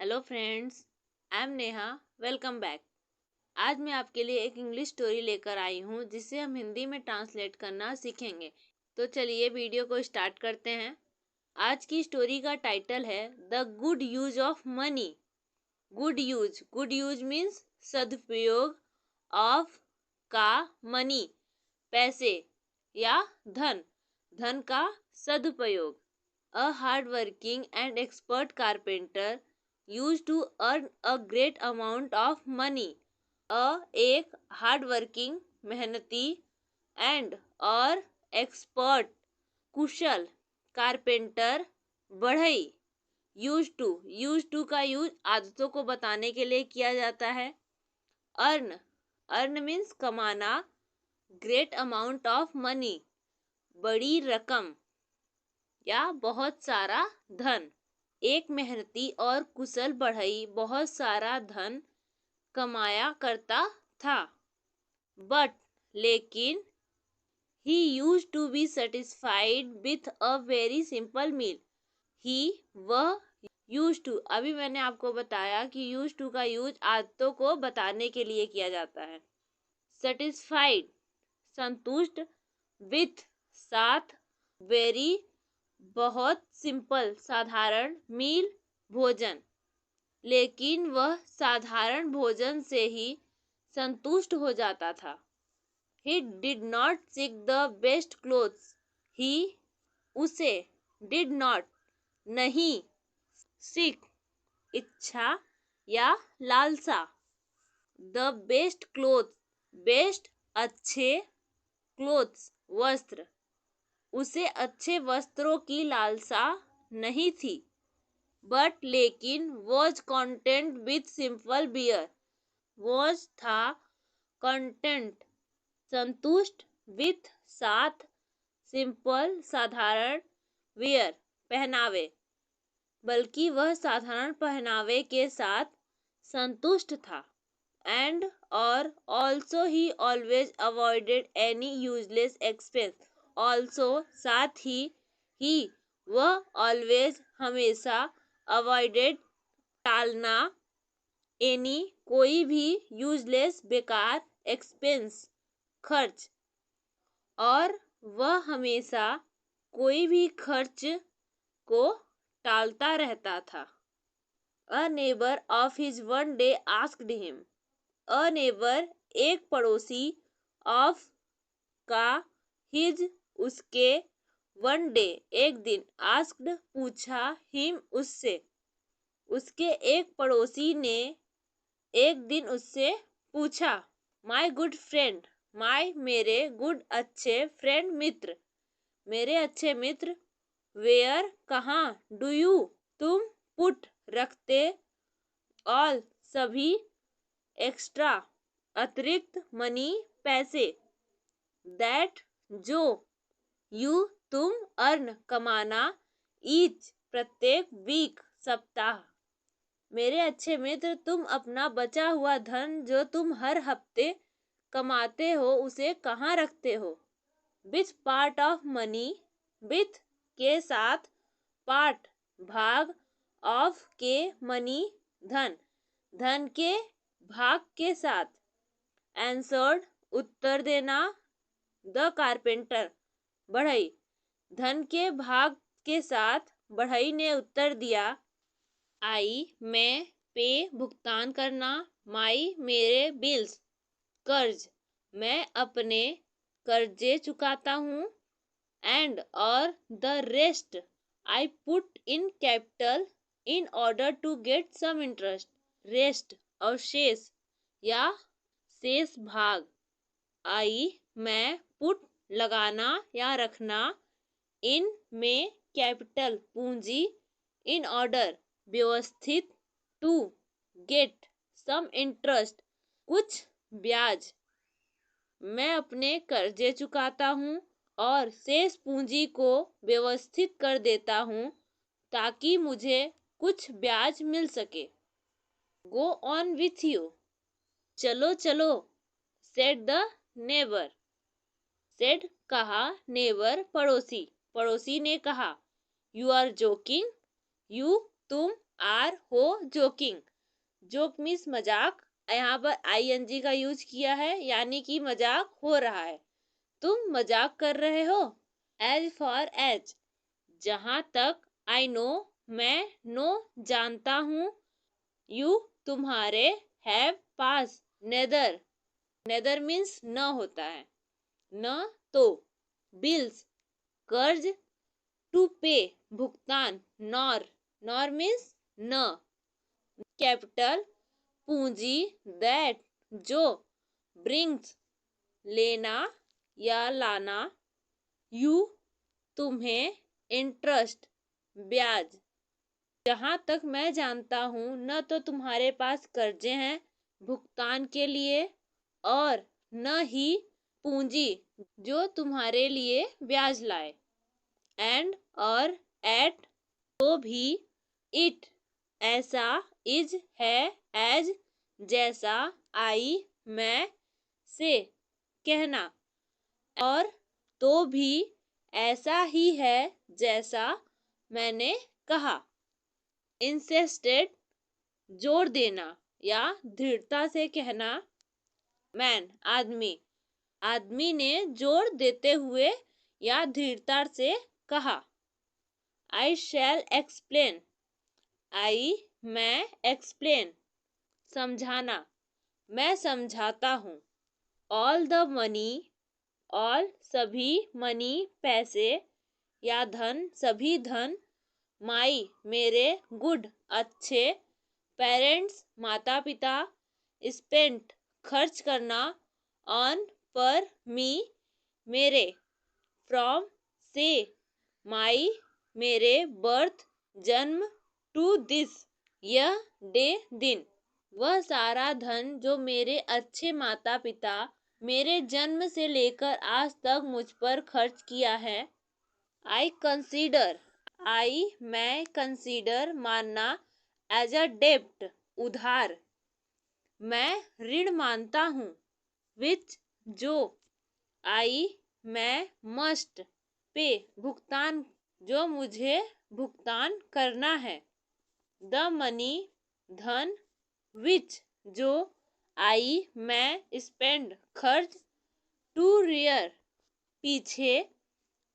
Hello friends, I am Neha. Welcome back. आज मैं आपके लिए एक इंग्लिश स्टोरी लेकर आई हूँ जिसे हम हिंदी में ट्रांसलेट करना सीखेंगे। तो चलिए वीडियो को स्टार्ट करते हैं। आज की स्टोरी का टाइटल है the good use of money. Good use means सदुपयोग, ऑफ का, मनी पैसे या धन, धन का सदुपयोग। A hard-working and expert carpenter used to earn a great amount of money. एक हार्ड वर्किंग, मेहनती एंड और एक्सपर्ट, कुशल कारपेंटर, बढ़ई। यूज टू का यूज आदतों को बताने के लिए किया जाता है। अर्न मीन्स कमाना, ग्रेट अमाउंट ऑफ मनी बड़ी रकम या बहुत सारा धन। एक मेहनती और कुशल बढ़ई बहुत सारा धन कमाया करता था। बट लेकिन he use to be satisfied with a very simple meal. वह यूज टू, अभी मैंने आपको बताया कि यूज टू का यूज आदतों को बताने के लिए किया जाता है। सेटिस्फाइड संतुष्ट, विथ साथ, वेरी बहुत, सिंपल साधारण, मील भोजन। लेकिन वह साधारण भोजन से ही संतुष्ट हो जाता था। He did not seek the best clothes. उसे did not नहीं, seek इच्छा या लालसा, the best clothes best अच्छे, clothes वस्त्र, उसे अच्छे वस्त्रों की लालसा नहीं थी। बट लेकिन was content with simple wear. Was था, कॉन्टेंट संतुष्ट, विथ साथ, सिंपल साधारण, वियर पहनावे, बल्कि वह साधारण पहनावे के साथ संतुष्ट था। एंड और also he always avoided any useless expense. Also साथ ही वह ऑलवेज हमेशा, अवॉइडेड टालना, एनी कोई भी, यूजलेस बेकार, एक्सपेंस खर्च, और वह हमेशा कोई भी खर्च को टालता रहता था। A neighbour of his one day asked him. A neighbour एक पड़ोसी, ऑफ का, हिज उसके, वन डे एक दिन, आस्क्ड पूछा, हिम उससे, उसके एक पड़ोसी ने एक दिन उससे पूछा। माई गुड फ्रेंड, माई मेरे, गुड अच्छे, फ्रेंड मित्र, मेरे अच्छे मित्र, वेयर कहाँ, डू यू तुम, पुट रखते, ऑल सभी, एक्स्ट्रा अतिरिक्त, मनी पैसे, दैट जो, यू तुम, अर्न कमाना, ईच प्रत्येक, वीक सप्ताह। मेरे अच्छे मित्र, तुम अपना बचा हुआ धन जो तुम हर हफ्ते कमाते हो उसे कहाँ रखते हो। Which part of money, with के साथ, पार्ट भाग, ऑफ के मनी धन, धन के भाग के साथ। एंसर्ड उत्तर देना, द कारपेंटर बढ़ई, धन के भाग के साथ बढ़ई ने उत्तर दिया। आई मैं, पे भुगतान करना, माई मेरे, बिल्स कर्ज, मैं अपने कर्जे चुकाता हूँ, एंड और, the rest I put in capital in order to get some interest. Rest अवशेष या शेष भाग, आई मैं, पुट लगाना या रखना, इन में, कैपिटल पूंजी, इन ऑर्डर व्यवस्थित, टू गेट सम इंटरेस्ट कुछ ब्याज। मैं अपने कर्जे चुकाता हूँ और शेष पूंजी को व्यवस्थित कर देता हूँ ताकि मुझे कुछ ब्याज मिल सके। गो ऑन विथ यू, चलो चलो, सेड द नेबर, सेड कहा, नेबर पड़ोसी, पड़ोसी ने कहा। यू आर जोकिंग, यू तुम, आर हो जोकिंग। जोक मीन्स मजाक, यहाँ पर आईएनजी का यूज किया है, यानी कि मजाक हो रहा है, तुम मजाक कर रहे हो। एज फॉर एज, जहां तक, आई नो, मैं, नो, जानता हूं, यू, तुम्हारे, हैव, पास, नेदर, नेदर मीन्स न होता है, न तो, बिल्स, कर्ज, टू पे, भुगतान, नॉर, नॉर मीन्स न, कैपिटल, पूंजी, दैट, जो, ब्रिंग्स, लेना या लाना, यू, तुम्हें, इंटरेस्ट, ब्याज। जहां तक मैं जानता हूं, न तो तुम्हारे पास कर्जे हैं भुगतान के लिए, और न ही पूंजी जो तुम्हारे लिए ब्याज लाए। एंड और एट, तो भी, इट, ऐसा, इज, है, एज, जैसा, आई, मैं, से, कहना, और तो भी ऐसा ही है जैसा मैंने कहा। इंसिस्टेड, जोर देना या दृढ़ता से कहना। मैन, आदमी, आदमी ने जोर देते हुए या दृढ़ता से कहा। आई शैल एक्सप्लेन, आई, मैं, एक्सप्लेन, समझाना, मैं समझाता हूँ। ऑल द मनी, ऑल, सभी, मनी, पैसे या धन, सभी धन, माई, मेरे, गुड, अच्छे, पेरेंट्स, माता पिता, स्पेंट, खर्च करना, ऑन, पर, मी, मेरे, फ्रॉम, से, माई, मेरे, बर्थ, जन्म, टू दिस, यह, डे, दिन, वह सारा धन जो मेरे अच्छे माता पिता मेरे जन्म से लेकर आज तक मुझ पर खर्च किया है। आई कंसीडर, आई, मैं, कंसीडर, मानना, एज अ डेब्ट, उधार, मैं ऋण मानता हूँ। विच, जो, आई, मैं, मस्ट, पे, भुगतान, जो मुझे भुगतान करना है। द मनी, धन, विच, जो, आई, मैं, स्पेंड, खर्च, टू रियर, पीछे,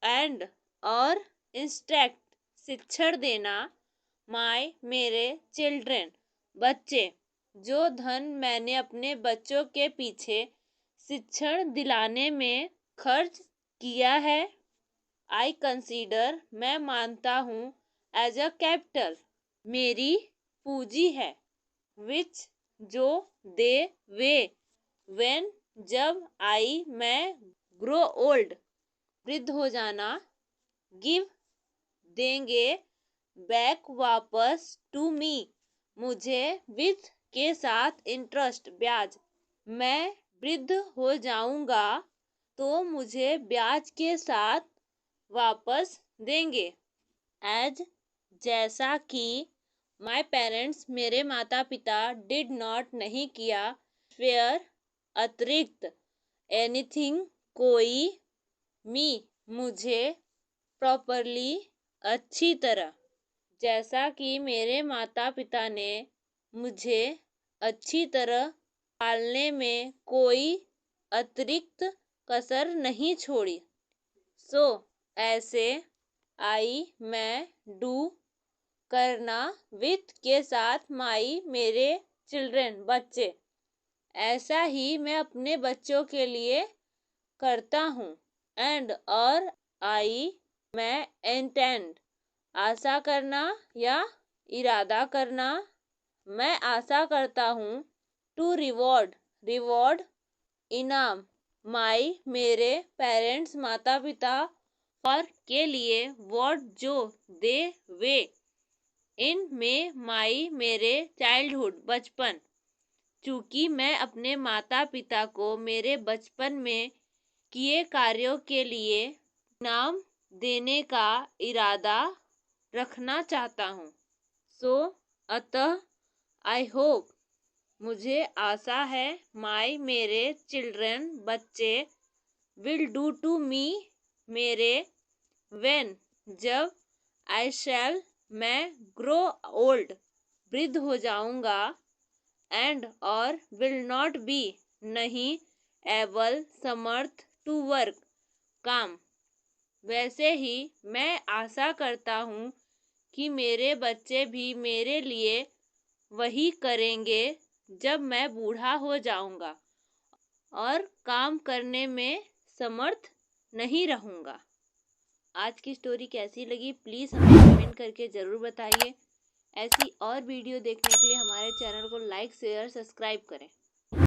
एंड, और, इंस्ट्रक्ट, शिक्षण देना, माय, मेरे, चिल्ड्रेन, बच्चे, जो धन मैंने अपने बच्चों के पीछे शिक्षण दिलाने में खर्च किया है। आई कंसीडर, मैं मानता हूँ, एज अ कैपिटल, मेरी पूंजी है। विच, जो, दे, वे, वेन, जब, आई, मैं, ग्रो ओल्ड, वृद्ध हो जाना, गिव, देंगे, बैक, वापस, टू मी, मुझे, विथ, के साथ, इंटरेस्ट, ब्याज, मैं वृद्ध हो जाऊंगा तो मुझे ब्याज के साथ वापस देंगे। एज, जैसा कि, माई पेरेंट्स, मेरे माता पिता, डिड नॉट, नहीं किया, फेयर, अतिरिक्त, एनीथिंग, कोई, मी, मुझे, प्रॉपरली, अच्छी तरह, जैसा कि मेरे माता पिता ने मुझे अच्छी तरह पालने में कोई अतिरिक्त कसर नहीं छोड़ी। सो, ऐसे, आई, मैं, डू, करना, विथ, के साथ, माई, मेरे, चिल्ड्रेन, बच्चे, ऐसा ही मैं अपने बच्चों के लिए करता हूँ। एंड, और, आई, मैं, इंटेंड, आशा करना या इरादा करना, मैं आशा करता हूँ। टू रिवॉर्ड, रिवॉर्ड, इनाम, माई, मेरे, पेरेंट्स, माता पिता, फॉर, के लिए, वॉट, जो, दे, वे, इन, में, माई, मेरे, चाइल्डहुड, बचपन, चूंकि मैं अपने माता पिता को मेरे बचपन में किए कार्यों के लिए इनाम देने का इरादा रखना चाहता हूँ। सो, अतः, आई होप, मुझे आशा है, माई, मेरे, चिल्ड्रन, बच्चे, विल डू टू मी, मेरे, वेन, जब, आई शैल, मैं, ग्रो ओल्ड, वृद्ध हो जाऊंगा एंड और विल नॉट बी नहीं एबल समर्थ टू वर्क काम, वैसे ही मैं आशा करता हूँ कि मेरे बच्चे भी मेरे लिए वही करेंगे जब मैं बूढ़ा हो जाऊंगा और काम करने में समर्थ नहीं रहूंगा। आज की स्टोरी कैसी लगी प्लीज़ हमें कमेंट करके ज़रूर बताइए। ऐसी और वीडियो देखने के लिए हमारे चैनल को लाइक शेयर सब्सक्राइब करें।